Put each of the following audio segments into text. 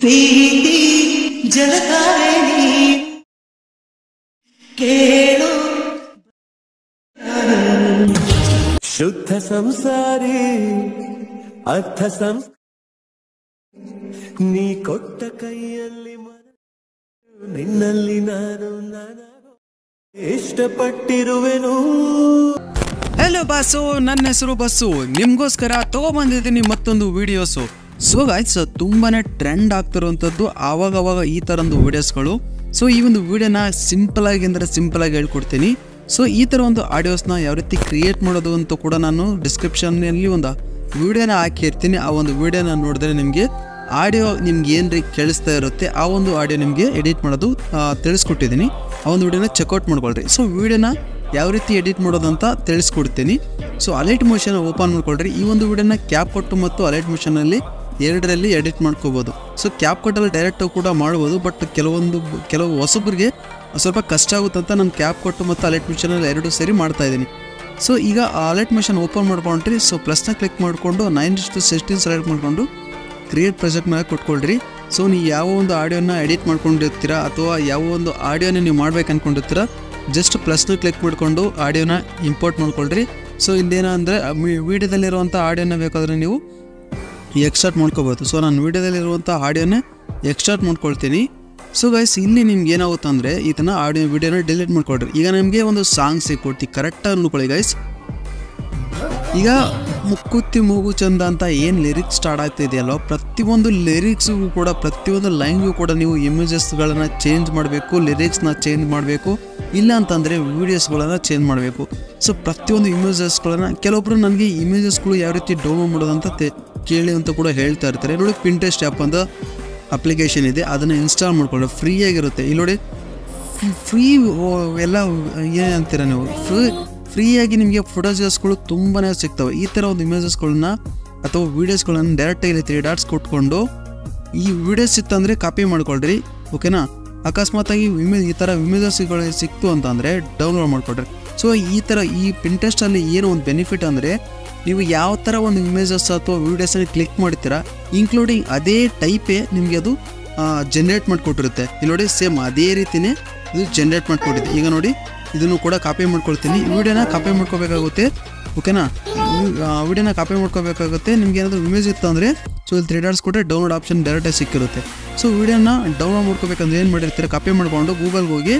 ಪ್ರೀತಿ ಜಲಧಾರೆ ಕೇಳು ಶುದ್ಧ ಸಂಸಾರಿ ಅರ್ಥ ನೀ ಕೊಟ್ಟ ಕೈಯಲ್ಲಿ ನಿನ್ನಲ್ಲಿ ನಾನು ಇಷ್ಟಪಟ್ಟಿರುವೆನು. ಹಲೋ ಬಾಸು, ನನ್ನ ಹೆಸರು ಬಸ್ಸು. ನಿಮ್ಗೋಸ್ಕರ ತಗೊಬಂದಿದ್ದೀನಿ ಮತ್ತೊಂದು ವಿಡಿಯೋಸು. ಸೊ ಗಾಯ್ಸ್, ತುಂಬಾನೇ ಟ್ರೆಂಡ್ ಆಗ್ತಿರುವಂಥದ್ದು ಆವಾಗವಾಗ ಈ ಥರದ್ದು ವಿಡಿಯೋಸ್ಗಳು. ಸೊ ಈ ಒಂದು ವಿಡಿಯೋನ ಸಿಂಪಲ್ ಆಗಿ ಹೇಳ್ಕೊಡ್ತೀನಿ. ಸೊ ಈ ಥರ ಒಂದು ಆಡಿಯೋಸ್ನ ಯಾವ ರೀತಿ ಕ್ರಿಯೇಟ್ ಮಾಡೋದು ಅಂತ ಕೂಡ ನಾನು ಡಿಸ್ಕ್ರಿಪ್ಷನ್ನಲ್ಲಿ ಒಂದು ವಿಡಿಯೋನ ಹಾಕಿರ್ತೀನಿ. ಆ ಒಂದು ವಿಡಿಯೋನ ನೋಡಿದ್ರೆ ನಿಮಗೆ ಆಡಿಯೋ ನಿಮ್ಗೆ ಏನ್ರಿ ಕೇಳಿಸ್ತಾ ಇರುತ್ತೆ, ಆ ಒಂದು ಆಡಿಯೋ ನಿಮಗೆ ಎಡಿಟ್ ಮಾಡೋದು ತಿಳಿಸ್ಕೊಟ್ಟಿದ್ದೀನಿ. ಆ ಒಂದು ವಿಡಿಯೋನ ಚೆಕ್ಔಟ್ ಮಾಡ್ಕೊಳ್ರಿ. ಸೊ ವಿಡಿಯೋನ ಯಾವ ರೀತಿ ಎಡಿಟ್ ಮಾಡೋದು ಅಂತ ತಿಳಿಸ್ಕೊಡ್ತೀನಿ. ಸೊ ಅಲೈಟ್ ಮೋಷನ್ ಓಪನ್ ಮಾಡ್ಕೊಳ್ರಿ. ಈ ಒಂದು ವಿಡಿಯೋನ ಕ್ಯಾಪ್ ಕಟ್ಟು ಮತ್ತು ಅಲೈಟ್ ಮೋಷನಲ್ಲಿ ಎರಡರಲ್ಲಿ ಎಡಿಟ್ ಮಾಡ್ಕೋಬೋದು. ಸೊ ಕ್ಯಾಪ್ ಕಟ್ಟಲ್ಲಿ ಡೈರೆಕ್ಟ್ ಕೂಡ ಮಾಡ್ಬೋದು, ಬಟ್ ಕೆಲವು ಹೊಸಬರಿಗೆ ಸ್ವಲ್ಪ ಕಷ್ಟ ಆಗುತ್ತೆ ಅಂತ ನಾನು ಕ್ಯಾಪ್ ಕಟ್ಟು ಮತ್ತು ಅಲೈಟ್ ಮೋಷನಲ್ಲಿ ಎರಡು ಸೇರಿ ಮಾಡ್ತಾ ಇದ್ದೀನಿ. ಸೊ ಈಗ ಅಲೈಟ್ ಮೋಷನ್ ಓಪನ್ ಮಾಡ್ಕೊಂಡ್ರಿ. ಸೊ ಪ್ಲಸ್ನ ಕ್ಲಿಕ್ ಮಾಡಿಕೊಂಡು 9:16 ಸೆಲೆಕ್ಟ್ ಮಾಡಿಕೊಂಡು ಕ್ರಿಯೇಟ್ ಪ್ರಾಜೆಕ್ಟ್ ಮೇಲೆ ಕೊಟ್ಕೊಳ್ರಿ. ಸೊ ನೀವು ಯಾವ ಒಂದು ಆಡಿಯೋನ ಎಡಿಟ್ ಮಾಡ್ಕೊಂಡಿರ್ತೀರಾ ಅಥವಾ ಯಾವ ಒಂದು ಆಡಿಯೋನ ನೀವು ಮಾಡ್ಬೇಕು ಅಂದ್ಕೊಂಡಿರ್ತೀರಾ, ಜಸ್ಟ್ ಪ್ಲಸ್ನ ಕ್ಲಿಕ್ ಮಾಡಿಕೊಂಡು ಆಡಿಯೋನ ಇಂಪೋರ್ಟ್ ಮಾಡ್ಕೊಳ್ರಿ. ಸೊ ಇಲ್ಲೇನಂದರೆ ವೀಡಿಯೋದಲ್ಲಿರುವಂಥ ಆಡಿಯೋನ ಬೇಕಾದರೆ ನೀವು ಎಕ್ಸ್ಟ್ರಾಕ್ಟ್ ಮಾಡ್ಕೋಬೋದು. ಸೊ ನಾನು ವೀಡಿಯೋದಲ್ಲಿರುವಂಥ ಆಡಿಯೋನ ಎಕ್ಸ್ಟ್ರಾಕ್ಟ್ ಮಾಡ್ಕೊಳ್ತೀನಿ. ಸೊ ಗೈಸ್, ಇಲ್ಲಿ ನಿಮ್ಗೆ ಏನಾಗುತ್ತೆ ಅಂದರೆ ಇದನ್ನು ವಿಡಿಯೋನ ಡಿಲೀಟ್ ಮಾಡ್ಕೊಳ್ರಿ. ಈಗ ನಿಮಗೆ ಒಂದು ಸಾಂಗ್ ಸಿಕ್ಕೊಡ್ತಿ, ಕರೆಕ್ಟಾಗಿ ನೋಡ್ಕೊಳ್ಳಿ ಗೈಸ್. ಈಗ ಮುಕ್ಕುತ್ತಿ ಮೂಗು ಚಂದ ಅಂತ ಏನು ಲಿರಿಕ್ಸ್ ಸ್ಟಾರ್ಟ್ ಆಗ್ತಿದೆಯಲ್ಲೋ, ಪ್ರತಿಯೊಂದು ಲಿರಿಕ್ಸ್ಗೂ ಕೂಡ ಪ್ರತಿಯೊಂದು ಲೈನ್ಗೂ ಕೂಡ ನೀವು ಇಮೇಜಸ್ಗಳನ್ನು ಚೇಂಜ್ ಮಾಡಬೇಕು, ಲಿರಿಕ್ಸ್ನ ಚೇಂಜ್ ಮಾಡಬೇಕು, ಇಲ್ಲ ಅಂತಂದರೆ ವೀಡಿಯೋಸ್ಗಳನ್ನು ಚೇಂಜ್ ಮಾಡಬೇಕು. ಸೊ ಪ್ರತಿಯೊಂದು ಇಮೇಜಸ್ಗಳನ್ನು ಕೆಲವೊಬ್ಬರು ನನಗೆ ಇಮೇಜಸ್ಗಳು ಯಾವ ರೀತಿ ಡೌನ್ಲೋಡ್ ಮಾಡೋದಂತ ಕೇಳಿ ಅಂತ ಕೂಡ ಹೇಳ್ತಾ ಇರ್ತಾರೆ. ನೋಡಿ, ಪಿಂಟ್ರೆಸ್ಟ್ ಆ್ಯಪ್ ಅಂತ ಅಪ್ಲಿಕೇಶನ್ ಇದೆ, ಅದನ್ನು ಇನ್ಸ್ಟಾಲ್ ಮಾಡ್ಕೊಳ್ಳಿ, ಫ್ರೀಯಾಗಿರುತ್ತೆ. ಇಲ್ಲಿ ನೋಡಿ, ಫ್ರೀ ಎಲ್ಲ ಏನಂತೀರ ನೀವು, ಫ್ರೀಯಾಗಿ ನಿಮಗೆ ಫೋಟೋಸ್ಗಳು ತುಂಬಾ ಸಿಗ್ತವೆ. ಈ ಥರ ಒಂದು ಇಮೇಜಸ್ಗಳನ್ನ ಅಥವಾ ವೀಡಿಯೋಸ್ಗಳನ್ನು ಡೈರೆಕ್ಟಾಗಿ 3 ಡಾಟ್ಸ್ ಕೊಟ್ಕೊಂಡು ಈ ವಿಡಿಯೋಸ್ ಇತ್ತಂದರೆ ಕಾಪಿ ಮಾಡ್ಕೊಳ್ರಿ, ಓಕೆನಾ. ಅಕಸ್ಮಾತಾಗಿ ಈ ಥರ ಇಮೇಜಸ್ಗಳು ಸಿಕ್ತು ಅಂತಂದರೆ ಡೌನ್ಲೋಡ್ ಮಾಡ್ಕೊಳ್ರಿ. ಸೊ ಈ ಪಿಂಟ್ರೆಸ್ಟಲ್ಲಿ ಏನು ಒಂದು ಬೆನಿಫಿಟ್ ಅಂದರೆ, ನೀವು ಯಾವ ಥರ ಒಂದು ಇಮೇಜಸ್ ಅಥವಾ ವೀಡಿಯೋಸನ್ನು ಕ್ಲಿಕ್ ಮಾಡ್ತೀರಾ, ಇನ್ಕ್ಲೂಡಿಂಗ್ ಅದೇ ಟೈಪೇ ನಿಮಗೆ ಅದು ಜನ್ರೇಟ್ ಮಾಡಿಕೊಟ್ಟಿರುತ್ತೆ. ಇಲ್ಲಿ ನೋಡಿ, ಸೇಮ್ ಅದೇ ರೀತಿಯೇ ಇದು ಜನ್ರೇಟ್ ಮಾಡಿಕೊಟ್ಟಿದೆ. ಈಗ ನೋಡಿ, ಇದನ್ನು ಕೂಡ ಕಾಪಿ ಮಾಡ್ಕೊಳ್ತೀನಿ. ವಿಡಿಯೋನ ಕಾಪಿ ಮಾಡ್ಕೋಬೇಕಾಗುತ್ತೆ, ಓಕೆನಾ. ವಿಡಿಯೋನ ಕಾಪಿ ಮಾಡ್ಕೋಬೇಕಾಗುತ್ತೆ. ನಿಮ್ಗೆ ಏನಾದರೂ ಇಮೇಜ್ ಇತ್ತು ಅಂದರೆ ಸೊ ಇಲ್ಲಿ 3 ಡಾಟ್ಸ್ ಕೊಟ್ಟರೆ ಡೌನ್ಲೋಡ್ ಆಪ್ಷನ್ ಡೈರೆಕ್ಟಾಗಿ ಸಿಕ್ಕಿರುತ್ತೆ. ಸೊ ವಿಡಿಯೋನ ಡೌನ್ಲೋಡ್ ಮಾಡ್ಕೋಬೇಕಂದ್ರೆ ಏನು ಮಾಡಿರ್ತೀರ, ಕಾಪಿ ಮಾಡಿಕೊಂಡು ಗೂಗಲ್ಗೆ ಹೋಗಿ,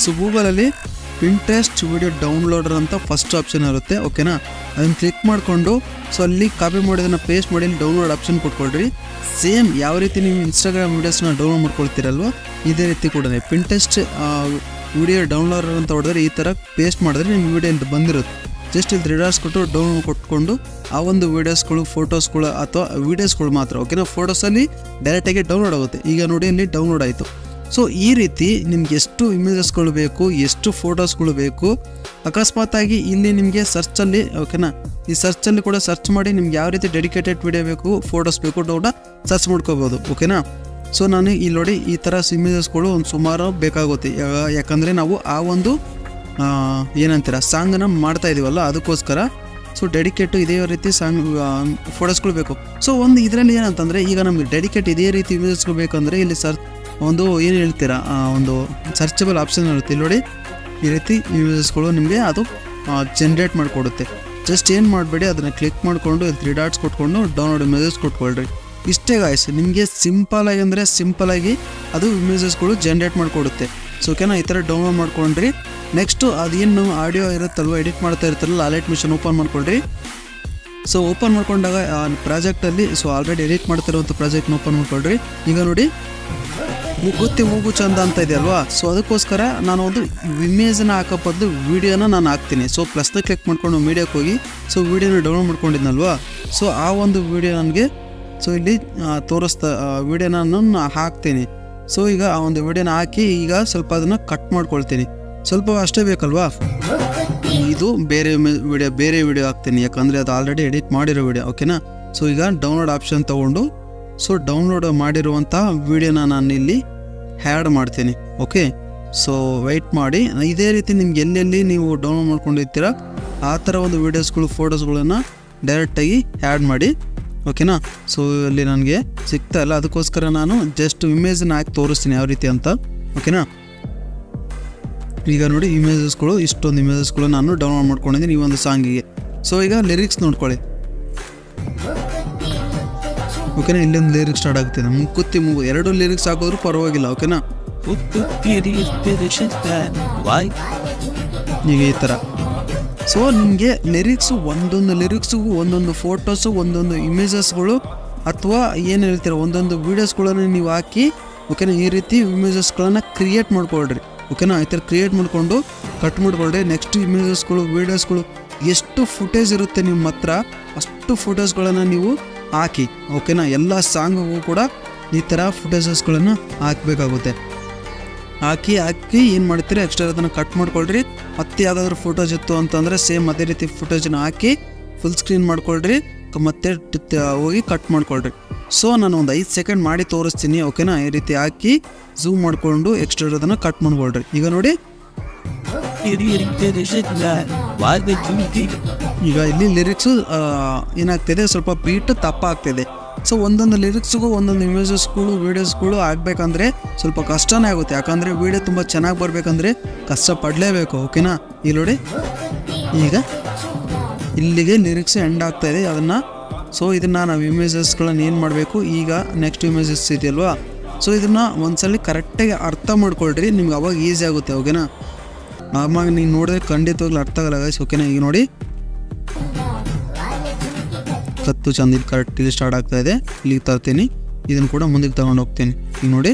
ಸೊ ಗೂಗಲಲ್ಲಿ ಪಿಂಟ್ರೆಸ್ಟ್ ವಿಡಿಯೋ ಡೌನ್ಲೋಡರ್ ಅಂತ ಫಸ್ಟ್ ಆಪ್ಷನ್ ಇರುತ್ತೆ, ಓಕೆನಾ. ಅದನ್ನು ಕ್ಲಿಕ್ ಮಾಡಿಕೊಂಡು ಸೊ ಅಲ್ಲಿ ಕಾಪಿ ಮಾಡೋದನ್ನು ಪೇಸ್ಟ್ ಮಾಡಿ ಡೌನ್ಲೋಡ್ ಆಪ್ಷನ್ ಕೊಟ್ಕೊಳ್ರಿ. ಸೇಮ್ ಯಾವ ರೀತಿ ನೀವು ಇನ್ಸ್ಟಾಗ್ರಾಮ್ ವೀಡಿಯೋಸ್ನ ಡೌನ್ಲೋಡ್ ಮಾಡ್ಕೊಳ್ತೀರಲ್ವ, ಇದೇ ರೀತಿ ಕೂಡ ಪಿಂಟ್ರೆಸ್ಟ್ ವಿಡಿಯೋ ಡೌನ್ಲೋಡರ್ ಅಂತ ಹೊಡೆದ್ರೆ ಈ ಥರ ಪೇಸ್ಟ್ ಮಾಡಿದ್ರೆ ನಿಮ್ಮ ವಿಡಿಯೋ ಅಂತ ಬಂದಿರುತ್ತೆ. ಜಸ್ಟ್ ಇಲ್ಲಿ 3 ಡಾಟ್ಸ್ ಕೊಟ್ಟು ಡೌನ್ಲೋಡ್ ಕೊಟ್ಕೊಂಡು ಆ ಒಂದು ವೀಡಿಯೋಸ್ಗಳು, ಫೋಟೋಸ್ಗಳು ಅಥವಾ ವೀಡಿಯೋಸ್ಗಳು ಮಾತ್ರ, ಓಕೆನಾ. ಫೋಟೋಸಲ್ಲಿ ಡೈರೆಕ್ಟಾಗಿ ಡೌನ್ಲೋಡ್ ಆಗುತ್ತೆ. ಈಗ ನೋಡಿ, ಇಲ್ಲಿ ಡೌನ್ಲೋಡ್ ಆಯಿತು. ಸೊ ಈ ರೀತಿ ನಿಮ್ಗೆ ಎಷ್ಟು ಇಮೇಜಸ್ಗಳು ಬೇಕು, ಎಷ್ಟು ಫೋಟೋಸ್ಗಳು ಬೇಕು, ಅಕಸ್ಮಾತಾಗಿ ಇಲ್ಲಿ ನಿಮಗೆ ಸರ್ಚಲ್ಲಿ, ಓಕೆನಾ, ಈ ಸರ್ಚಲ್ಲಿ ಕೂಡ ಸರ್ಚ್ ಮಾಡಿ ನಿಮ್ಗೆ ಯಾವ ರೀತಿ ಡೆಡಿಕೇಟೆಡ್ ವಿಡಿಯೋ ಬೇಕು, ಫೋಟೋಸ್ ಬೇಕು ಕೂಡ ಸರ್ಚ್ ಮಾಡ್ಕೋಬೋದು, ಓಕೆನಾ. ಸೊ ನಾನು ಇಲ್ಲಿ ನೋಡಿ, ಈ ಥರ ಇಮೇಜಸ್ಗಳು ಒಂದು ಸುಮಾರು ಬೇಕಾಗುತ್ತೆ. ಯಾಕಂದರೆ ನಾವು ಆ ಒಂದು ಏನಂತೀರ ಸಾಂಗನ್ನು ಮಾಡ್ತಾ ಇದೀವಲ್ಲ, ಅದಕ್ಕೋಸ್ಕರ. ಸೊ ಡೆಡಿಕೇಟು ಇದೇ ರೀತಿ ಸಾಂಗ್ ಫೋಟೋಸ್ಗಳು ಬೇಕು. ಸೊ ಒಂದು ಇದರಲ್ಲಿ ಏನಂತಂದರೆ, ಈಗ ನಮಗೆ ಡೆಡಿಕೇಟ್ ಇದೇ ರೀತಿ ಇಮೇಜಸ್ಗಳು ಬೇಕಂದರೆ ಇಲ್ಲಿ ಒಂದು ಏನು ಹೇಳ್ತೀರಾ, ಒಂದು ಸರ್ಚಬಲ್ ಆಪ್ಷನ್ ಇರುತ್ತೆ. ಇಲ್ಲಿ ನೋಡಿ, ಈ ರೀತಿ ಇಮೇಜಸ್ಗಳು ನಿಮಗೆ ಅದು ಜನ್ರೇಟ್ ಮಾಡಿಕೊಡುತ್ತೆ. ಜಸ್ಟ್ ಏನು ಮಾಡಬೇಡಿ, ಅದನ್ನು ಕ್ಲಿಕ್ ಮಾಡಿಕೊಂಡು 3 ಡಾಟ್ಸ್ ಕೊಟ್ಕೊಂಡು ಡೌನ್ಲೋಡ್ ಇಮೇಜಸ್ ಕೊಟ್ಕೊಳ್ರಿ. ಇಷ್ಟೇ ಗಾಯ್ಸ್, ನಿಮಗೆ ಸಿಂಪಲಾಗಿ ಅಂದರೆ ಸಿಂಪಲಾಗಿ ಅದು ಇಮೇಜಸ್ಗಳು ಜನ್ರೇಟ್ ಮಾಡಿಕೊಡುತ್ತೆ. ಸೊ ಓಕೆನಾ, ಈ ಥರ ಡೌನ್ಲೋಡ್ ಮಾಡ್ಕೊಂಡ್ರಿ. ನೆಕ್ಸ್ಟು ಅದೇನು ಆಡಿಯೋ ಇರುತ್ತಲ್ವ, ಎಡಿಟ್ ಮಾಡ್ತಾ ಇರ್ತಾರಲ್ಲ, ಅಲೈಟ್ ಮಿಷನ್ ಓಪನ್ ಮಾಡ್ಕೊಳ್ರಿ. ಸೊ ಓಪನ್ ಮಾಡ್ಕೊಂಡಾಗ ಪ್ರಾಜೆಕ್ಟಲ್ಲಿ ಸೊ ಆಲ್ರೆಡಿ ಎಡಿಟ್ ಮಾಡ್ತಿರುವಂಥ ಪ್ರಾಜೆಕ್ಟ್ನ ಓಪನ್ ಮಾಡ್ಕೊಳ್ರಿ. ಈಗ ನೋಡಿ, ಮುಗುತ್ತಿ ಮೂಗು ಚಂದ ಅಂತ ಇದೆಯಲ್ವಾ, ಸೊ ಅದಕ್ಕೋಸ್ಕರ ನಾನು ಒಂದು ಇಮೇಜನ್ನ ಹಾಕೋ ಬದಲು ವೀಡಿಯೋನ ನಾನು ಹಾಕ್ತೀನಿ. ಸೊ ಪ್ಲಸ್ನ ಕ್ಲಿಕ್ ಮಾಡ್ಕೊಂಡು ಮೀಡಿಯಾಕ್ಕೆ ಹೋಗಿ ಸೊ ವೀಡಿಯೋನ ಡೌನ್ಲೋಡ್ ಮಾಡ್ಕೊಂಡಿದ್ನಲ್ವಾ, ಸೊ ಆ ಒಂದು ವೀಡಿಯೋ ನನಗೆ ಸೊ ಇಲ್ಲಿ ವೀಡಿಯೋನ ನಾನು ಹಾಕ್ತೀನಿ. ಸೊ ಈಗ ಆ ಒಂದು ವೀಡಿಯೋನ ಹಾಕಿ ಈಗ ಸ್ವಲ್ಪ ಅದನ್ನು ಕಟ್ ಮಾಡ್ಕೊಳ್ತೀನಿ. ಸ್ವಲ್ಪ ಅಷ್ಟೇ ಬೇಕಲ್ವಾ, ಇದು ಬೇರೆ ವಿಡಿಯೋ ಹಾಕ್ತೀನಿ, ಯಾಕಂದರೆ ಅದು ಆಲ್ರೆಡಿ ಎಡಿಟ್ ಮಾಡಿರೋ ವಿಡಿಯೋ, ಓಕೆನಾ. ಸೊ ಈಗ ಡೌನ್ಲೋಡ್ ಆಪ್ಷನ್ ತೊಗೊಂಡು ಸೊ ಡೌನ್ಲೋಡ್ ಮಾಡಿರುವಂಥ ವೀಡಿಯೋನ ನಾನು ಇಲ್ಲಿ ಆ್ಯಡ್ ಮಾಡ್ತೀನಿ, ಓಕೆ. ಸೊ ವೆಯ್ಟ್ ಮಾಡಿ, ಇದೇ ರೀತಿ ನಿಮ್ಗೆ ಎಲ್ಲೆಲ್ಲಿ ನೀವು ಡೌನ್ಲೋಡ್ ಮಾಡ್ಕೊಂಡಿರ್ತೀರ ಆ ಥರ ಒಂದು ವೀಡಿಯೋಸ್ಗಳು, ಫೋಟೋಸ್ಗಳನ್ನು ಡೈರೆಕ್ಟಾಗಿ ಆ್ಯಡ್ ಮಾಡಿ. ಓಕೆನಾ. ಸೊ ಇಲ್ಲಿ ನನಗೆ ಸಿಗ್ತಾ ಇಲ್ಲ, ಅದಕ್ಕೋಸ್ಕರ ನಾನು ಜಸ್ಟ್ ಇಮೇಜನ್ನ ಹಾಕಿ ತೋರಿಸ್ತೀನಿ ಯಾವ ರೀತಿ ಅಂತ. ಓಕೆನಾ. ಈಗ ನೋಡಿ ಇಮೇಜಸ್ಗಳು, ಇಷ್ಟೊಂದು ಇಮೇಜಸ್ಗಳು ನಾನು ಡೌನ್ಲೋಡ್ ಮಾಡ್ಕೊಂಡಿದ್ದೀನಿ ಈ ಒಂದು ಸಾಂಗಿಗೆ. ಸೊ ಈಗ ಲಿರಿಕ್ಸ್ ನೋಡ್ಕೊಳ್ಳಿ. ಓಕೆನಾ. ಇಲ್ಲೊಂದು ಲಿರಿಕ್ಸ್ ಸ್ಟಾರ್ಟ್ ಆಗ್ತಿದೆ, ಮುಕ್ಕುತ್ತಿ ಮೂಗು, 2 ಲಿರಿಕ್ಸ್ ಹಾಕಿದ್ರು ಪರವಾಗಿಲ್ಲ. ಓಕೆನಾ. ಈಗ ಈ ಥರ. ಸೊ ನಿಮಗೆ ಲಿರಿಕ್ಸು, ಒಂದೊಂದು ಲಿರಿಕ್ಸಿಗೂ ಒಂದೊಂದು ಫೋಟೋಸು, ಒಂದೊಂದು ಇಮೇಜಸ್ಗಳು, ಅಥವಾ ಏನು ಹೇಳ್ತೀರ ಒಂದೊಂದು ವೀಡಿಯೋಸ್ಗಳನ್ನು ನೀವು ಹಾಕಿ, ಓಕೆನಾ, ಈ ರೀತಿ ಇಮೇಜಸ್ಗಳನ್ನು ಕ್ರಿಯೇಟ್ ಮಾಡ್ಕೊಳ್ರಿ. ಓಕೆನಾ. ಈ ಥರ ಕ್ರಿಯೇಟ್ ಮಾಡಿಕೊಂಡು ಕಟ್ ಮಾಡ್ಕೊಳ್ರಿ. ನೆಕ್ಸ್ಟ್ ಇಮೇಜಸ್ಗಳು, ವೀಡಿಯೋಸ್ಗಳು, ಎಷ್ಟು ಫುಟೇಜ್ ಇರುತ್ತೆ ನಿಮ್ಮ ಹತ್ರ ಅಷ್ಟು ಫುಟೇಜ್ಗಳನ್ನು ನೀವು ಹಾಕಿ. ಓಕೆನಾ. ಎಲ್ಲ ಸಾಂಗಿಗೂ ಕೂಡ ಈ ಥರ ಫುಟೇಜಸ್ಗಳನ್ನು ಹಾಕಬೇಕಾಗುತ್ತೆ. ಹಾಕಿ ಏನು ಮಾಡ್ತೀರಿ, ಎಕ್ಸ್ಟ್ರಾ ಅದನ್ನು ಕಟ್ ಮಾಡ್ಕೊಳ್ರಿ. ಮತ್ತೆ ಯಾವುದಾದ್ರೂ ಫೋಟೋಸ್ ಇತ್ತು ಅಂತಂದರೆ ಸೇಮ್ ಅದೇ ರೀತಿ ಫುಟೇಜನ್ನ ಹಾಕಿ ಫುಲ್ ಸ್ಕ್ರೀನ್ ಮಾಡ್ಕೊಳ್ರಿ, ಮತ್ತೆ ಹೋಗಿ ಕಟ್ ಮಾಡ್ಕೊಳ್ರಿ. ಸೊ ನಾನು ಒಂದು 5 ಸೆಕೆಂಡ್ ಮಾಡಿ ತೋರಿಸ್ತೀನಿ. ಓಕೆನಾ. ಈ ರೀತಿ ಹಾಕಿ ಝೂಮ್ ಮಾಡಿಕೊಂಡು ಎಕ್ಸ್ಟ್ರಾ ಅದನ್ನು ಕಟ್ ಮಾಡ್ಕೊಳ್ರಿ. ಈಗ ನೋಡಿ, ಈಗ ಇಲ್ಲಿ ಲಿರಿಕ್ಸು ಏನಾಗ್ತಿದೆ, ಸ್ವಲ್ಪ ಬೀಟ್ ತಪ್ಪ ಆಗ್ತಿದೆ. ಸೊ ಒಂದೊಂದು ಲಿರಿಕ್ಸ್ಗೂ ಒಂದೊಂದು ಇಮೇಜಸ್ಗಳು, ವೀಡಿಯೋಸ್ಗಳು ಆಗಬೇಕಂದ್ರೆ ಸ್ವಲ್ಪ ಕಷ್ಟನೇ ಆಗುತ್ತೆ. ಯಾಕಂದರೆ ವೀಡಿಯೋ ತುಂಬ ಚೆನ್ನಾಗಿ ಬರಬೇಕಂದ್ರೆ ಕಷ್ಟಪಡಲೇಬೇಕು. ಓಕೆನಾ. ಇಲ್ಲಿ ನೋಡಿ, ಈಗ ಇಲ್ಲಿಗೆ ಲಿರಿಕ್ಸ್ ಎಂಡ್ ಆಗ್ತಾಯಿದೆ ಅದನ್ನು. ಸೊ ಇದನ್ನು ನಾವು ಇಮೇಜಸ್ಗಳನ್ನ ಏನು ಮಾಡಬೇಕು, ಈಗ ನೆಕ್ಸ್ಟ್ ಇಮೇಜಸ್ ಇದೆಯಲ್ವಾ, ಸೊ ಇದನ್ನು ಒಂದ್ಸಲ ಕರೆಕ್ಟಾಗಿ ಅರ್ಥ ಮಾಡ್ಕೊಳ್ರಿ, ನಿಮ್ಗೆ ಅವಾಗ ಈಸಿ ಆಗುತ್ತೆ. ಓಕೆನಾ. ಆವಾಗ ನೀವು ನೋಡಿದ್ರೆ ಖಂಡಿತವಾಗ್ಲೂ ಅರ್ಥ ಆಗಲ್ಲ ಗೈಸ್. ಓಕೆನಾ. ಈಗ ನೋಡಿ, ಕತ್ತು ಚಂದ ಇಲ್ಲಿ ಕರೆಕ್ಟ್ ಇಲ್ಲಿ ಸ್ಟಾರ್ಟ್ ಆಗ್ತಾ ಇದೆ, ಇಲ್ಲಿಗೆ ತರ್ತೀನಿ, ಇದನ್ನು ಕೂಡ ಮುಂದಕ್ಕೆ ತಗೊಂಡು ಹೋಗ್ತೀನಿ. ಈಗ ನೋಡಿ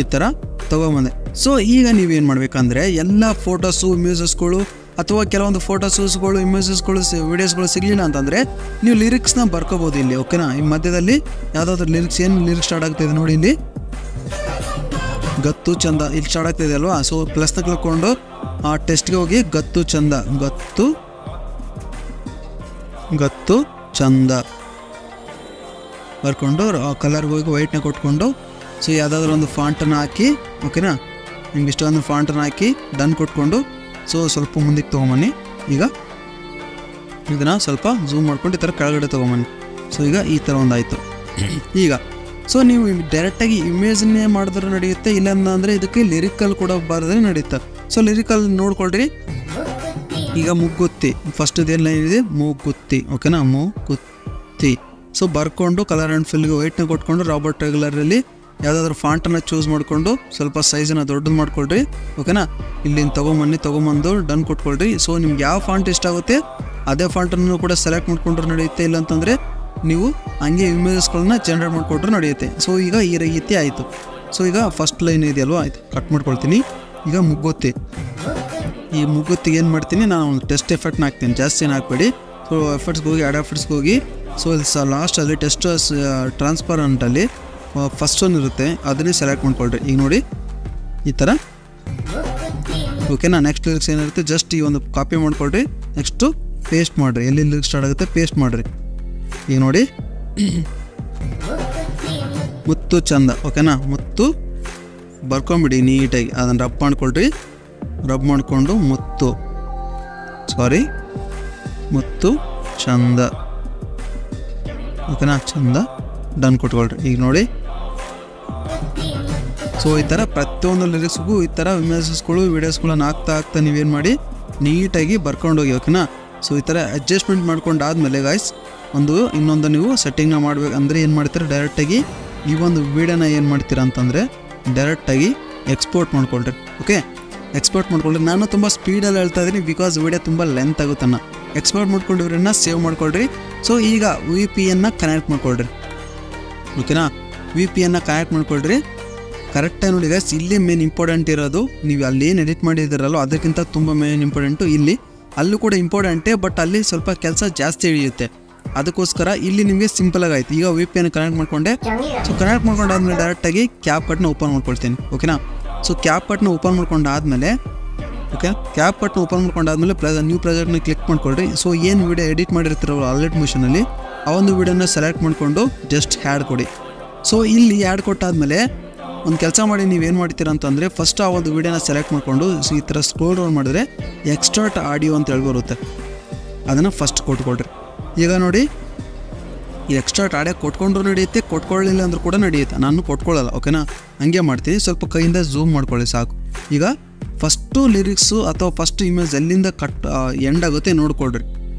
ಈ ಥರ ತೊಗೊಂಬಂದೆ. ಸೊ ಈಗ ನೀವೇನು ಮಾಡಬೇಕಂದ್ರೆ ಎಲ್ಲ ಫೋಟೋಸು, ಇಮೇಜಸ್ಗಳು, ಅಥವಾ ಕೆಲವೊಂದು ಫೋಟೋಸಸ್ಗಳು, ಇಮೇಜಸ್ಗಳು, ವೀಡಿಯೋಸ್ಗಳು ಸಿಗಲಿಲ್ಲ ಅಂತಂದರೆ ನೀವು ಲಿರಿಕ್ಸ್ನ ಬರ್ಕೋಬೋದು ಇಲ್ಲಿ. ಓಕೆನಾ. ಈ ಮಧ್ಯದಲ್ಲಿ ಯಾವುದಾದ್ರೂ ಲಿರಿಕ್ಸ್, ಏನು ಲಿರಿಕ್ಸ್ ಸ್ಟಾರ್ಟ್ ಆಗ್ತಾಯಿದೆ ನೋಡಿ, ಇಲ್ಲಿ ಗತ್ತು ಚಂದ ಇಲ್ಲಿ ಸ್ಟಾರ್ಟ್ ಆಗ್ತಾಯಿದೆ ಅಲ್ವಾ. ಸೊ ಪ್ಲಸ್ನ ಕಳ್ಕೊಂಡು ಆ ಟೆಸ್ಟ್ಗೆ ಹೋಗಿ ಗತ್ತು ಚಂದ, ಗತ್ತು ಚಂದ ಬರ್ಕೊಂಡು ಕಲರ್ಗೆ ಹೋಗಿ ವೈಟ್ನ ಕೊಟ್ಕೊಂಡು, ಸೊ ಯಾವುದಾದ್ರೂ ಒಂದು ಫಾಂಟನ್ನು ಹಾಕಿ, ಓಕೆನಾ, ನಿಮ್ಗೆ ಇಷ್ಟೊಂದು ಫಾಂಟನ್ನು ಹಾಕಿ ಡನ್ ಕೊಟ್ಕೊಂಡು, ಸೊ ಸ್ವಲ್ಪ ಮುಂದಕ್ಕೆ ತೊಗೊಂಬನ್ನಿ. ಈಗ ಇದನ್ನು ಸ್ವಲ್ಪ ಝೂಮ್ ಮಾಡ್ಕೊಂಡು ಈ ಥರ ಕೆಳಗಡೆ ತೊಗೊಂಬನ್ನಿ. ಸೊ ಈಗ ಈ ಥರ ಒಂದಾಯಿತು. ಈಗ ಸೊ ನೀವು ಡೈರೆಕ್ಟಾಗಿ ಇಮೇಜನ್ನೇ ಮಾಡಿದ್ರೆ ನಡೆಯುತ್ತೆ, ಇಲ್ಲ ಅಂದರೆ ಇದಕ್ಕೆ ಲಿರಿಕಲ್ ಕೂಡ ಬರೆದ್ರೆ ನಡೆಯುತ್ತೆ. ಸೊ ಲಿರಿಕಲ್ ನೋಡ್ಕೊಳ್ರಿ. ಈಗ ಮುಗ್ಗುತ್ತಿ, ಫಸ್ಟ್ ಇದೇನು ಲೈನ್ ಇದೆ, ಮೂಗುತ್ತಿ. ಓಕೆನಾ. ಮೂಗುತ್ತಿ. ಸೊ ಬರ್ಕೊಂಡು ಕಲರ್ ಆ್ಯಂಡ್ ಫಿಲ್ಗೆ ವೈಟ್ನ ಕೊಟ್ಕೊಂಡು ರಾಬರ್ಟ್ ರೆಗ್ಯುಲರಲ್ಲಿ ಯಾವುದಾದ್ರೂ ಫಾಂಟನ್ನು ಚೂಸ್ ಮಾಡಿಕೊಂಡು ಸ್ವಲ್ಪ ಸೈಜನ್ನು ದೊಡ್ಡದು ಮಾಡ್ಕೊಳ್ರಿ. ಓಕೆನಾ. ಇಲ್ಲಿಂದ ತೊಗೊಂಬಂದು ಡನ್ ಕೊಟ್ಕೊಳ್ರಿ. ಸೊ ನಿಮ್ಗೆ ಯಾವ ಫಾಂಟ್ ಇಷ್ಟ ಆಗುತ್ತೆ ಅದೇ ಫಾಂಟನ್ನು ಕೂಡ ಸೆಲೆಕ್ಟ್ ಮಾಡ್ಕೊಂಡ್ರೆ ನಡೆಯುತ್ತೆ, ಇಲ್ಲಾಂತಂದರೆ ನೀವು ಹಂಗೆ ಇಮೇಜಸ್ಗಳನ್ನ ಜನರೇಟ್ ಮಾಡಿಕೊಟ್ರೆ ನಡೆಯುತ್ತೆ. ಸೊ ಈಗ ಈ ರೀತಿ ಆಯಿತು. ಸೊ ಈಗ ಫಸ್ಟ್ ಲೈನ್ ಇದೆಯಲ್ವಾ, ಆಯ್ತು, ಕಟ್ ಮಾಡ್ಕೊಳ್ತೀನಿ. ಈಗ ಮುಗ್ಗುತ್ತಿ. ಈ ಮುಗ್ಗುತ್ತಿಗೆ ಏನು ಮಾಡ್ತೀನಿ, ನಾನು ಒಂದು ಟೆಸ್ಟ್ ಎಫೆಕ್ಟ್ನ ಹಾಕ್ತೀನಿ, ಜಾಸ್ತಿ ಏನು ಹಾಕ್ಬೇಡಿ. ಸೊ ಎಫರ್ಟ್ಸ್ಗೆ ಹೋಗಿ, ಆ್ಯಡ್ ಎಫರ್ಟ್ಸ್ಗೆ ಹೋಗಿ, ಸೊ ಇಲ್ಲಿ ಲಾಸ್ಟಲ್ಲಿ ಟೆಸ್ಟ್ ಟ್ರಾನ್ಸ್ಪರೆಂಟಲ್ಲಿ ಫಸ್ಟ್ ಒನ್ ಇರುತ್ತೆ, ಅದನ್ನೇ ಸೆಲೆಕ್ಟ್ ಮಾಡ್ಕೊಳ್ರಿ. ಈಗ ನೋಡಿ ಈ ಥರ. ಓಕೆನಾ. ನೆಕ್ಸ್ಟ್ ಲಿರಿಕ್ಸ್ ಏನಿರುತ್ತೆ ಜಸ್ಟ್ ಈ ಒಂದು ಕಾಪಿ ಮಾಡ್ಕೊಳ್ರಿ. ನೆಕ್ಸ್ಟು ಪೇಸ್ಟ್ ಮಾಡಿರಿ, ಎಲ್ಲಿ ಲಿರಿಕ್ಸ್ ಸ್ಟಾರ್ಟ್ ಆಗುತ್ತೆ ಪೇಸ್ಟ್ ಮಾಡಿರಿ. ಈಗ ನೋಡಿ, ಮುತ್ತು ಚಂದ. ಓಕೆನಾ. ಮುತ್ತು ಬರ್ಕೊಂಬಿಡಿ ನೀಟಾಗಿ, ಅದನ್ನು ರಬ್ ಮಾಡ್ಕೊಳ್ರಿ. ರಬ್ ಮಾಡಿಕೊಂಡು ಮುತ್ತು ಚಂದ. ಓಕೆನಾ. ಚಂದ ಡನ್ ಕೊಟ್ಕೊಳ್ರಿ. ಈಗ ನೋಡಿ, ಸೊ ಈ ಥರ ಪ್ರತಿಯೊಂದು ಲಿರಿಕ್ಸ್ಗೂ ಈ ಥರ ಇಮೇಜಸ್ಗಳು, ವೀಡಿಯೋಸ್ಗಳನ್ನ ಹಾಕ್ತಾ ನೀವೇನು ಮಾಡಿ ನೀಟಾಗಿ ಬರ್ಕೊಂಡೋಗಿ. ಓಕೆನಾ. ಸೊ ಈ ಥರ ಅಡ್ಜಸ್ಟ್ಮೆಂಟ್ ಮಾಡ್ಕೊಂಡಾದ್ಮೇಲೆ ಗಾಯ್ಸ್ ಇನ್ನೊಂದು ನೀವು ಸೆಟ್ಟಿಂಗ್ನ ಮಾಡ್ಬೇಕು. ಅಂದರೆ ಏನು ಮಾಡ್ತೀರಾ, ಡೈರೆಕ್ಟಾಗಿ ಈ ಒಂದು ವೀಡಿಯೋನ ಏನು ಮಾಡ್ತೀರಾ ಅಂತಂದರೆ ಡೈರೆಕ್ಟಾಗಿ ಎಕ್ಸ್ಪೋರ್ಟ್ ಮಾಡ್ಕೊಳ್ರಿ. ಓಕೆ. ಎಕ್ಸ್ಪೋರ್ಟ್ ಮಾಡ್ಕೊಳ್ರಿ. ನಾನು ತುಂಬ ಸ್ಪೀಡಲ್ಲಿ ಹೇಳ್ತಾ ಇದ್ದೀನಿ, ಬಿಕಾಸ್ ವೀಡಿಯೋ ತುಂಬ ಲೆಂತ್ ಆಗುತ್ತನ್ನ. ಎಕ್ಸ್ಪೋರ್ಟ್ ಮಾಡ್ಕೊಂಡಿವ್ರನ್ನ ಸೇವ್ ಮಾಡ್ಕೊಳ್ರಿ. ಸೊ ಈಗ VPN ಕನೆಕ್ಟ್ ಮಾಡ್ಕೊಳ್ರಿ. ಓಕೆನಾ. VPN ಕನೆಕ್ಟ್ ಮಾಡ್ಕೊಳ್ರಿ. ಕರೆಕ್ಟಾಗಿ ನೋಡಿ ಗೈಸ್, ಇಲ್ಲಿ ಮೇನ್ ಇಂಪಾರ್ಟೆಂಟ್ ಇರೋದು, ನೀವು ಅಲ್ಲಿ ಏನು ಎಡಿಟ್ ಮಾಡಿದ್ದೀರಲ್ಲೋ ಅದಕ್ಕಿಂತ ತುಂಬ ಮೇನ್ ಇಂಪಾರ್ಟೆಂಟು ಇಲ್ಲಿ. ಅಲ್ಲೂ ಕೂಡ ಇಂಪಾರ್ಟೆಂಟೇ, ಬಟ್ ಅಲ್ಲಿ ಸ್ವಲ್ಪ ಕೆಲಸ ಜಾಸ್ತಿ ಹಿಡಿಯುತ್ತೆ. ಅದಕ್ಕೋಸ್ಕರ ಇಲ್ಲಿ ನಿಮಗೆ ಸಿಂಪಲಾಗಿ ಆಯಿತು. ಈಗ VPN ಕನೆಕ್ಟ್ ಮಾಡ್ಕೊಂಡೆ. ಸೊ ಕನೆಕ್ಟ್ ಮಾಡ್ಕೊಂಡಾದ್ಮೇಲೆ ಡೈರೆಕ್ಟಾಗಿ ಕ್ಯಾಪ್ ಕಟ್ನ ಓಪನ್ ಮಾಡ್ಕೊಳ್ತೀನಿ. ಓಕೆನಾ. ಸೊ ಕ್ಯಾಪ್ ಕಟ್ನ ಓಪನ್ ಮಾಡ್ಕೊಂಡಾದ್ಮೇಲೆ, ಓಕೆ, ಕ್ಯಾಪ್ ಕಟ್ನ ಓಪನ್ ಮಾಡ್ಕೊಂಡಾದ್ಮೇಲೆ ನ್ಯೂ ಪ್ರಾಜೆಕ್ಟ್ನ ಕ್ಲಿಕ್ ಮಾಡ್ಕೊಳ್ರಿ. ಸೊ ಏನು ವೀಡಿಯೋ ಎಡಿಟ್ ಮಾಡಿರ್ತೀರಲ್ಲ ಅಲರ್ಟ್ ಮಿಷನಲ್ಲಿ, ಆ ಒಂದು ವೀಡಿಯೋನ ಸೆಲೆಕ್ಟ್ ಮಾಡಿಕೊಂಡು ಜಸ್ಟ್ ಹ್ಯಾಡ್ ಕೊಡಿ. ಸೊ ಇಲ್ಲಿ ಹ್ಯಾಡ್ ಕೊಟ್ಟಾದ್ಮೇಲೆ ಒಂದು ಕೆಲಸ ಮಾಡಿ, ನೀವೇನು ಮಾಡ್ತೀರಾ ಅಂತಂದರೆ ಫಸ್ಟ್ ಆ ಒಂದು ವೀಡಿಯೋನ ಸೆಲೆಕ್ಟ್ ಮಾಡಿಕೊಂಡು ಈ ಥರ ಸ್ಕ್ರೋಲ್ ಡೌನ್ ಮಾಡಿದ್ರೆ ಎಕ್ಸ್ಟ್ರಾಕ್ಟ್ ಆಡಿಯೋ ಅಂತ ಹೇಳಿ ಬರುತ್ತೆ, ಅದನ್ನು ಫಸ್ಟ್ ಕೊಟ್ಕೊಳ್ರಿ. ಈಗ ನೋಡಿ ಈ ಎಕ್ಸ್ಟ್ರಾ ಆಡಿಯೋ ಕೊಟ್ಕೊಂಡ್ರು ನಡೆಯುತ್ತೆ, ಕೊಟ್ಕೊಳ್ಳಿಲ್ಲ ಅಂದ್ರೂ ಕೂಡ ನಡೆಯುತ್ತೆ. ನಾನು ಕೊಟ್ಕೊಳ್ಳಲ್ಲ, ಓಕೆನಾ. ಹಂಗೆ ಮಾಡ್ತೀನಿ, ಸ್ವಲ್ಪ ಕೈಯಿಂದ ಝೂಮ್ ಮಾಡ್ಕೊಳ್ಳಿ ಸಾಕು. ಈಗ ಫಸ್ಟು ಲಿರಿಕ್ಸು ಅಥವಾ ಫಸ್ಟ್ ಇಮೇಜ್ ಎಲ್ಲಿಂದ ಎಂಡ್ ಆಗುತ್ತೆ ನೋಡ್ಕೊಳ್ರಿ.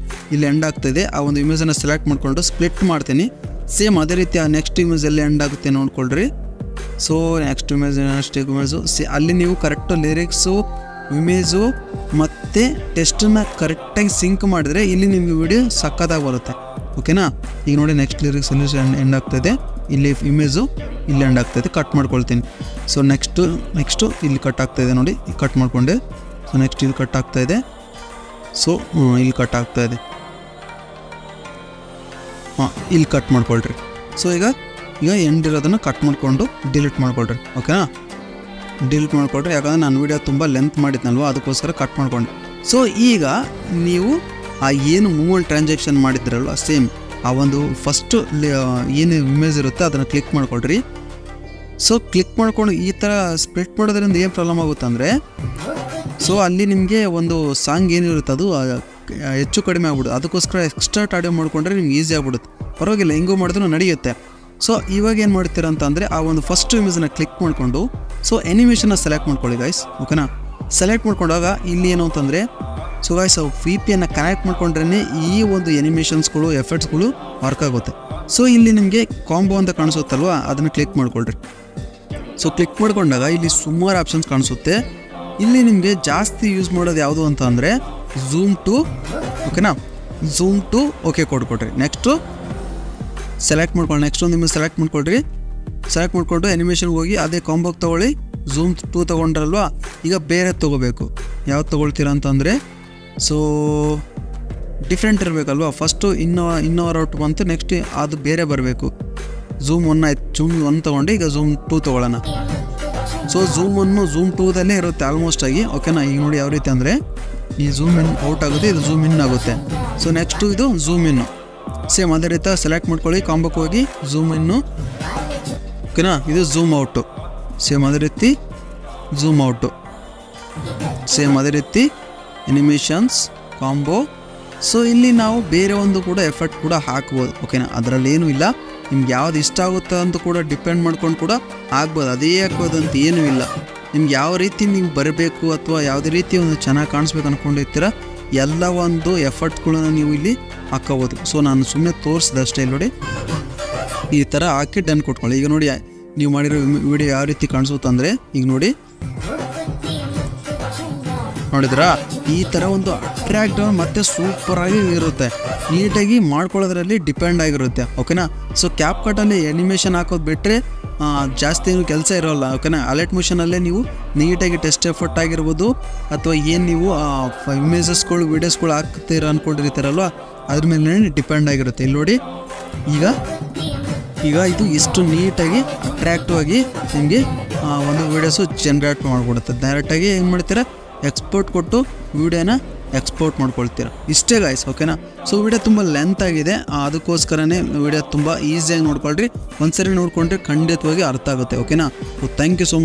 ಇಲ್ಲಿ ಎಂಡ್ ಆಗ್ತಾಯಿದೆ, ಆ ಒಂದು ಇಮೇಜನ್ನು ಸೆಲೆಕ್ಟ್ ಮಾಡಿಕೊಂಡು ಸ್ಪ್ಲಿಟ್ ಮಾಡ್ತೀನಿ. ಸೇಮ್ ಅದೇ ರೀತಿ ಆ ನೆಕ್ಸ್ಟ್ ಇಮೇಜ್ ಎಲ್ಲಿ ಎಂಡ್ ಆಗುತ್ತೆ ನೋಡ್ಕೊಳ್ರಿ. ಸೊ ನೆಕ್ಸ್ಟ್ ಇಮೇಜು ಅಲ್ಲಿ ನೀವು ಕರೆಕ್ಟು ಲಿರಿಕ್ಸು, ಇಮೇಜು ಮತ್ತು ಟೆಸ್ಟನ್ನು ಕರೆಕ್ಟಾಗಿ ಸಿಂಕ್ ಮಾಡಿದ್ರೆ ಇಲ್ಲಿ ನಿಮಗೆ ವಿಡಿಯೋ ಸಕ್ಕತ್ತಾಗಿ ಬರುತ್ತೆ, ಓಕೆನಾ. ಈಗ ನೋಡಿ ನೆಕ್ಸ್ಟ್ ಲಿರಿಕ್ಸ್ ಅಲ್ಲಿ ಎಂಡ್ ಆಗ್ತಾಯಿದೆ, ಇಲ್ಲಿ ಇಮೇಜು ಇಲ್ಲಿ ಎಂಡ್ ಆಗ್ತಾಯಿದೆ, ಕಟ್ ಮಾಡ್ಕೊಳ್ತೀನಿ. ಸೊ ನೆಕ್ಸ್ಟು ಇಲ್ಲಿ ಕಟ್ ಆಗ್ತಾಯಿದೆ ನೋಡಿ, ಕಟ್ ಮಾಡಿಕೊಂಡೆ. ಸೊ ನೆಕ್ಸ್ಟ್ ಇಲ್ಲಿ ಕಟ್ ಆಗ್ತಾಯಿದೆ, ಸೊ ಇಲ್ಲಿ ಕಟ್ ಆಗ್ತಾಯಿದೆ, ಇಲ್ಲಿ ಕಟ್ ಮಾಡ್ಕೊಳ್ರಿ. ಸೊ ಈಗ ಎಂಡ್ ಇರೋದನ್ನು ಕಟ್ ಮಾಡಿಕೊಂಡು ಡಿಲೀಟ್ ಮಾಡ್ಕೊಳ್ರಿ, ಓಕೆನಾ. ಡಿಲೀಟ್ ಮಾಡ್ಕೊಳ್ರಿ, ಯಾಕಂದರೆ ನಾನು ವಿಡಿಯೋ ತುಂಬ ಲೆಂತ್ ಮಾಡಿದ್ನಲ್ವ, ಅದಕ್ಕೋಸ್ಕರ ಕಟ್ ಮಾಡ್ಕೊಂಡೆ. ಸೊ ಈಗ ನೀವು ಆ ಏನು ಮೂವ್ಮೆಂಟ್ ಟ್ರಾನ್ಸಾಕ್ಷನ್ ಮಾಡಿದ್ರಲ್ವ ಸೇಮ್ ಆ ಒಂದು ಫಸ್ಟು ಏನು ಇಮೇಜ್ ಇರುತ್ತೆ ಅದನ್ನು ಕ್ಲಿಕ್ ಮಾಡ್ಕೊಳ್ರಿ. ಸೊ ಕ್ಲಿಕ್ ಮಾಡ್ಕೊಂಡು ಈ ಥರ ಸ್ಪ್ಲಿಟ್ ಮಾಡೋದ್ರಿಂದ ಏನು ಪ್ರಾಬ್ಲಮ್ ಆಗುತ್ತೆ ಅಂದರೆ, ಸೊ ಅಲ್ಲಿ ನಿಮಗೆ ಒಂದು ಸಾಂಗ್ ಏನಿರುತ್ತೆ ಅದು ಹೆಚ್ಚು ಕಡಿಮೆ ಆಗ್ಬಿಡುತ್ತೆ. ಅದಕ್ಕೋಸ್ಕರ ಎಕ್ಸ್ಟ್ರಾ ಆಡಿಯೋ ಮಾಡಿಕೊಂಡ್ರೆ ನಿಮ್ಗೆ ಈಸಿ ಆಗ್ಬಿಡುತ್ತೆ, ಪರವಾಗಿಲ್ಲ, ಹೆಂಗೂ ಮಾಡಿದ್ರೂ ನಡೆಯುತ್ತೆ. ಸೊ ಇವಾಗ ಏನು ಮಾಡ್ತೀರ ಅಂತಂದರೆ ಆ ಒಂದು ಫಸ್ಟ್ ಇಮೇಜನ್ನ ಕ್ಲಿಕ್ ಮಾಡಿಕೊಂಡು ಸೊ ಎನಿಮೇಷನ್ನ ಸೆಲೆಕ್ಟ್ ಮಾಡ್ಕೊಳ್ಳಿ ಗೈಸ್, ಓಕೆನಾ. ಸೆಲೆಕ್ಟ್ ಮಾಡ್ಕೊಂಡಾಗ ಇಲ್ಲಿ ಏನು ಅಂತಂದರೆ, ಸೊ ಗೈಸ್ VPN ಕನೆಕ್ಟ್ ಮಾಡ್ಕೊಂಡ್ರೆ ಈ ಒಂದು ಎನಿಮೇಷನ್ಸ್ಗಳು ಎಫೆಕ್ಟ್ಸ್ಗಳು ವರ್ಕ್ ಆಗುತ್ತೆ. ಸೊ ಇಲ್ಲಿ ನಿಮಗೆ ಕಾಂಬೋ ಅಂತ ಕಾಣಿಸುತ್ತಲ್ವ, ಅದನ್ನು ಕ್ಲಿಕ್ ಮಾಡ್ಕೊಳ್ರಿ. ಸೊ ಕ್ಲಿಕ್ ಮಾಡ್ಕೊಂಡಾಗ ಇಲ್ಲಿ ಸುಮಾರು ಆಪ್ಷನ್ಸ್ ಕಾಣಿಸುತ್ತೆ. ಇಲ್ಲಿ ನಿಮಗೆ ಜಾಸ್ತಿ ಯೂಸ್ ಮಾಡೋದು ಯಾವುದು ಅಂತ ಅಂದರೆ ಝೂಮ್ ಟು, ಓಕೆನಾ. ಝೂಮ್ ಟು ಓಕೆ ಕೊಟ್ಕೊಡ್ರಿ. ನೆಕ್ಸ್ಟು ಸೆಲೆಕ್ಟ್ ಮಾಡ್ಕೊಳ್ಳಿ, ನೆಕ್ಸ್ಟ್ ಒಂದು ನಿಮಗೆ ಸೆಲೆಕ್ಟ್ ಮಾಡ್ಕೊಳ್ರಿ. ಸೆಲೆಕ್ಟ್ ಮಾಡಿಕೊಂಡು ಎನಿಮೇಷನ್ಗೆ ಹೋಗಿ ಅದೇ ಕಾಂಬೋಗೆ ತೊಗೊಳ್ಳಿ. ಝೂಮ್ ಟು ತೊಗೊಂಡ್ರಲ್ವ, ಈಗ ಬೇರೆ ತೊಗೋಬೇಕು. ಯಾವ್ದು ತೊಗೊಳ್ತೀರಾ ಅಂತಂದರೆ, ಸೊ ಡಿಫ್ರೆಂಟ್ ಇರಬೇಕಲ್ವ. ಫಸ್ಟು ಇನ್ನೋವರ್ ಔಟ್ ಬಂತು, ನೆಕ್ಸ್ಟ್ ಅದು ಬೇರೆ ಬರಬೇಕು. ಝೂಮ್ 1 ಆಯ್ತು, ಝೂಮ್ 1 ತೊಗೊಂಡು ಈಗ ಝೂಮ್ 2 ತೊಗೊಳ್ಳೋಣ. ಸೊ ಝೂಮ್ 1 ಝೂಮ್ 2ದಲ್ಲೇ ಇರುತ್ತೆ ಆಲ್ಮೋಸ್ಟ್ ಆಗಿ, ಓಕೆನಾ. ಈಗ ನೋಡಿ ಯಾವ ರೀತಿ ಅಂದರೆ ಈ ಝೂಮ್ ಇನ್ ಔಟ್ ಆಗುತ್ತೆ, ಇದು ಝೂಮ್ ಇನ್ ಆಗುತ್ತೆ. ಸೊ ನೆಕ್ಸ್ಟು ಇದು ಝೂಮ್ ಇನ್ನು ಸೇಮ್ ಅದೇ ರೀತಿ ಸೆಲೆಕ್ಟ್ ಮಾಡ್ಕೊಳ್ಳಿ, ಕಾಂಬೋಕ್ಕೆ ಹೋಗಿ ಝೂಮ್ ಇನ್ನು, ಓಕೆನಾ. ಇದು ಝೂಮ್ ಔಟು, ಸೇಮ್ ಅದೇ ರೀತಿ ಝೂಮ್ ಔಟು, ಸೇಮ್ ಅದೇ ರೀತಿ ಎನಿಮೇಷನ್ಸ್ ಕಾಂಬೋ. ಸೊ ಇಲ್ಲಿ ನಾವು ಬೇರೆ ಒಂದು ಕೂಡ ಎಫೆಕ್ಟ್ ಕೂಡ ಹಾಕ್ಬೋದು, ಓಕೆನಾ. ಅದರಲ್ಲಿ ಏನೂ ಇಲ್ಲ, ನಿಮ್ಗೆ ಯಾವ್ದು ಇಷ್ಟ ಆಗುತ್ತೆ ಅಂತ ಕೂಡ ಡಿಪೆಂಡ್ ಮಾಡ್ಕೊಂಡು ಕೂಡ ಆಗ್ಬೋದು. ಅದೇ ಹಾಕ್ಬೋದು ಅಂತ ಏನೂ ಇಲ್ಲ. ನಿಮ್ಗೆ ಯಾವ ರೀತಿ ನೀವು ಬರಬೇಕು ಅಥವಾ ಯಾವುದೇ ರೀತಿ ಒಂದು ಚೆನ್ನಾಗಿ ಕಾಣಿಸ್ಬೇಕು ಅಂದ್ಕೊಂಡಿರ್ತೀರ ಎಲ್ಲ ಒಂದು ಎಫರ್ಟ್ಸ್ಗಳನ್ನ ನೀವು ಇಲ್ಲಿ ಹಾಕೋಬೋದು. ಸೊ ನಾನು ಸುಮ್ಮನೆ ತೋರಿಸಿದೆ ಅಷ್ಟೇ. ಇಲ್ಲಿ ನೋಡಿ ಈ ಥರ ಹಾಕಿ ಡನ್ ಕೊಟ್ಕೊಳ್ಳಿ. ಈಗ ನೋಡಿ ನೀವು ಮಾಡಿರೋ ವಿಡಿಯೋ ಯಾವ ರೀತಿ ಕಾಣಿಸುತ್ತೆ ಅಂದರೆ, ಈಗ ನೋಡಿದ್ರಾ ಈ ಥರ ಒಂದು ಅಟ್ರಾಕ್ಟಿವ್ ಮತ್ತು ಸೂಪರಾಗಿ ಇರುತ್ತೆ. ನೀಟಾಗಿ ಮಾಡ್ಕೊಳ್ಳೋದ್ರಲ್ಲಿ ಡಿಪೆಂಡ್ ಆಗಿರುತ್ತೆ, ಓಕೆನಾ. ಸೊ ಕ್ಯಾಪ್ ಕಟ್ಟಲ್ಲಿ ಎನಿಮೇಷನ್ ಹಾಕೋದು ಬಿಟ್ಟರೆ ಜಾಸ್ತಿ ಏನು ಕೆಲಸ ಇರೋಲ್ಲ, ಓಕೆನಾ. ಅಲರ್ಟ್ ಮೋಷನಲ್ಲೇ ನೀವು ನೀಟಾಗಿ ಟೆಸ್ಟ್ ಎಫರ್ಟ್ ಆಗಿರ್ಬೋದು ಅಥವಾ ಏನು ನೀವು ಇಮೇಜಸ್ಗಳು ವೀಡಿಯೋಸ್ಗಳು ಹಾಕ್ತೀರ ಅಂದ್ಕೊಂಡಿರ್ತಾರಲ್ವ ಅದ್ರ ಮೇಲೆ ಡಿಪೆಂಡ್ ಆಗಿರುತ್ತೆ. ಇಲ್ಲಿ ನೋಡಿ ಈಗ ಇದು ಇಷ್ಟು ನೀಟಾಗಿ ಅಟ್ರಾಕ್ಟಿವ್ ಆಗಿ ನಿಮಗೆ ಒಂದು ವೀಡಿಯೋಸು ಜನ್ರೇಟ್ ಮಾಡಿಕೊಡುತ್ತೆ. ಡೈರೆಕ್ಟಾಗಿ ಏನು ಮಾಡ್ತೀರಾ, ಎಕ್ಸ್ಪೋರ್ಟ್ ಕೊಟ್ಟು ವೀಡಿಯೋನ ಎಕ್ಸ್ಪೋರ್ಟ್ ಮಾಡ್ಕೊಳ್ತೀರಾ. ಇಷ್ಟೇ ಗಾಯ್ಸ್, ಓಕೆನಾ. ಸೊ ವಿಡಿಯೋ ತುಂಬ ಲೆಂತ್ ಆಗಿದೆ, ಅದಕ್ಕೋಸ್ಕರನೇ ವಿಡಿಯೋ ತುಂಬ ಈಸಿಯಾಗಿ ನೋಡ್ಕೊಳ್ರಿ. ಒಂದ್ಸರಿ ನೋಡ್ಕೊಂಡ್ರೆ ಖಂಡಿತವಾಗಿ ಅರ್ಥ ಆಗುತ್ತೆ, ಓಕೆನಾ. Thank you so much.